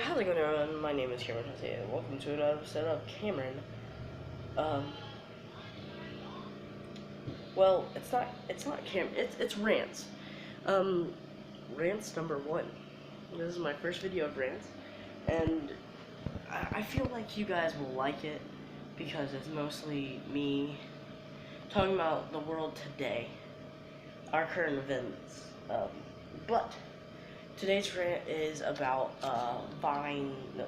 how's it going, everyone? My name is Cameron Jose, and welcome to another episode of Cameron. Um, well, it's not Cameron, it's Rants. Rants number 1. This is my first video of Rants, and I feel like you guys will like it, because it's mostly me talking about the world today, our current events, but today's rant is about a Vine that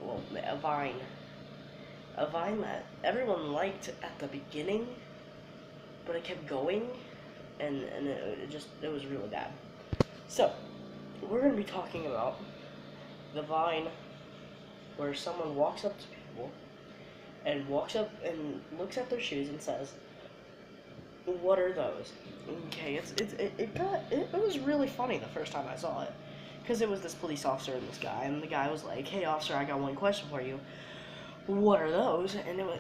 everyone liked at the beginning, but it kept going, and it was really bad. So we're gonna be talking about the Vine where someone walks up to people and walks up and looks at their shoes and says, "What are those?" Okay, it was really funny the first time I saw it. Because it was this police officer and this guy, and the guy was like, "Hey, officer, I got one question for you. What are those?" And it was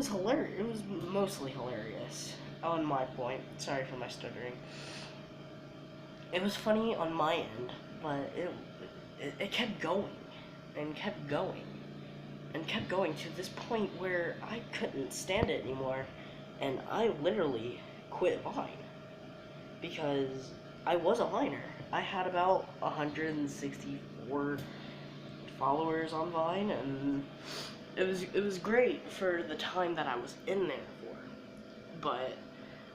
hilarious. It was mostly hilarious on my point. Sorry for my stuttering. It was funny on my end, but it kept going and kept going and kept going to this point where I couldn't stand it anymore, and I literally quit Vine because I was a Viner. I had about 164 followers on Vine, and it was great for the time that I was in there for. But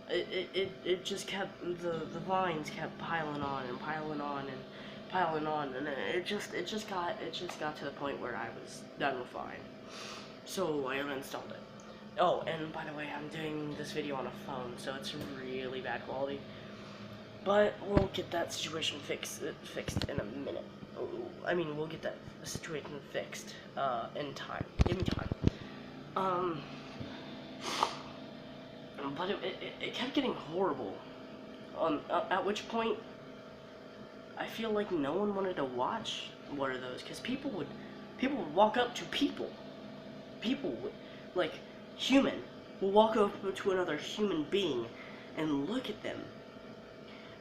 it just kept the vines kept piling on and piling on and piling on, and it just got to the point where I was done with Vine. So I uninstalled it. Oh, and by the way, I'm doing this video on a phone, so it's really bad quality. But we'll get that situation fixed in a minute. I mean, we'll get that situation fixed in time. Give me time. But it kept getting horrible. At which point, I feel like no one wanted to watch What Are Those? Because people would walk up to people. People would, like, human, will walk up to another human being and look at them.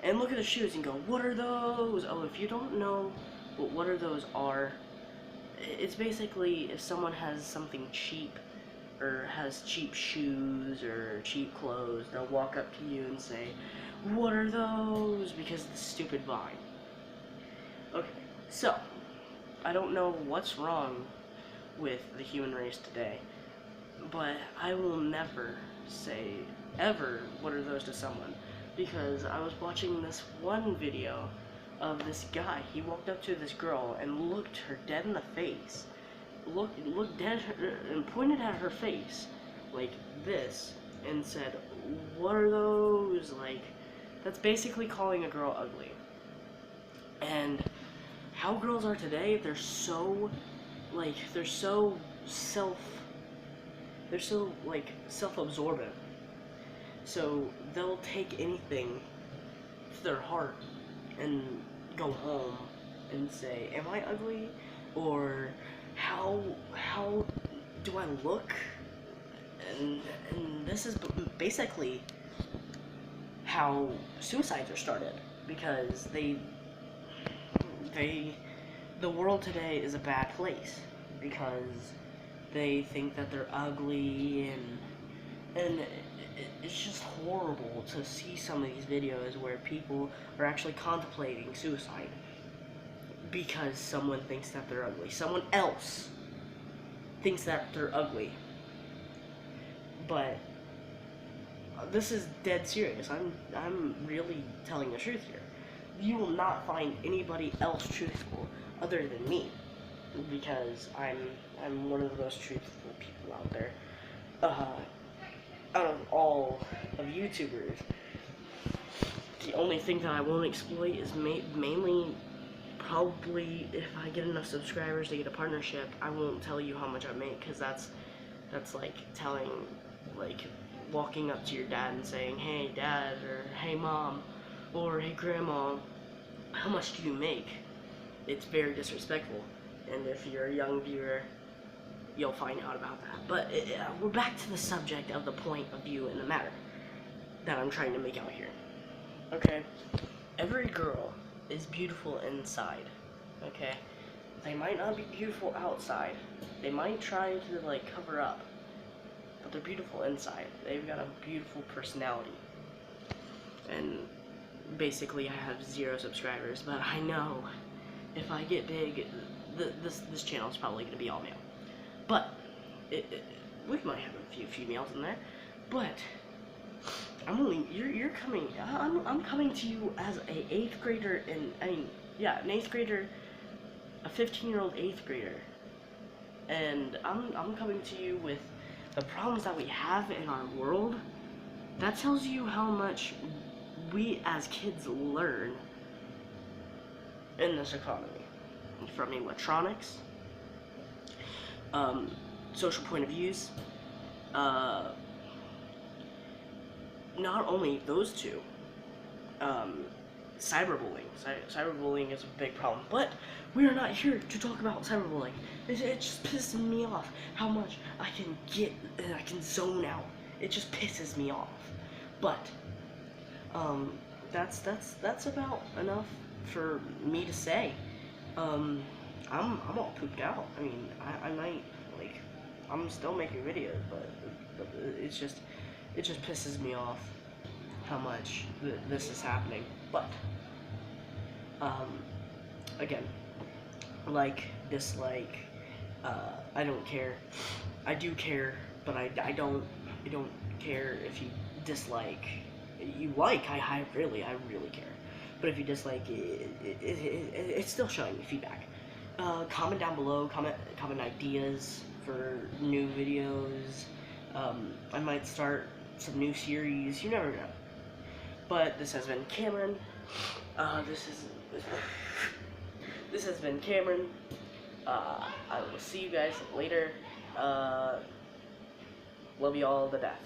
And look at the shoes and go, "What are those?" Oh, if you don't know what are those are, it's basically if someone has something cheap, or has cheap shoes, or cheap clothes, they'll walk up to you and say, "What are those?" Because of the stupid Vine. Okay, so, I don't know what's wrong with the human race today, but I will never say, ever, "What are those?" to someone. Because I was watching this one video of this guy. He walked up to this girl and looked her dead in the face. Looked dead and pointed at her face like this and said, "What are those?" Like, that's basically calling a girl ugly. And how girls are today, they're so self-absorbent. So they'll take anything to their heart and go home and say, "Am I ugly?" Or how do I look? And this is basically how suicides are started, because the world today is a bad place because they think that they're ugly, and it's just horrible to see some of these videos where people are actually contemplating suicide because someone thinks that they're ugly. Someone else thinks that they're ugly. But this is dead serious. I'm really telling the truth here. You will not find anybody else truthful other than me, because I'm one of those truthful people out there. Out of all of YouTubers, the only thing that I won't exploit is mainly, probably, if I get enough subscribers to get a partnership, I won't tell you how much I make, because that's like telling, like, walking up to your dad and saying, "Hey dad," or "Hey mom," or "Hey grandma, how much do you make?" It's very disrespectful, and if you're a young viewer, you'll find out about that. But we're back to the subject of the point of view in the matter that I'm trying to make out here. Okay? Every girl is beautiful inside. Okay? They might not be beautiful outside. They might try to like cover up, but they're beautiful inside. They've got a beautiful personality. And basically, I have 0 subscribers, but I know if I get big, this channel is probably going to be all male. But we might have a few females in there. But you're coming. I'm coming to you as a 8th grader, and an 8th grader, a 15-year-old 8th grader, and I'm coming to you with the problems that we have in our world. That tells you how much we as kids learn in this economy, from electronics, social point of views, not only those two, cyberbullying. Cyberbullying is a big problem, but we are not here to talk about cyberbullying. It just pisses me off how much I can zone out. It just pisses me off. But that's about enough for me to say. I'm all pooped out. I mean, I might, like, I'm still making videos, but it just pisses me off how much this is happening. But again, like, dislike, I don't care. I do care, but I don't care if you dislike. You like, I really care. But if you dislike, it's still showing me feedback. Comment down below, comment ideas for new videos. I might start some new series, you never know. But this has been Cameron. This has been Cameron. I will see you guys later. Love you all to death.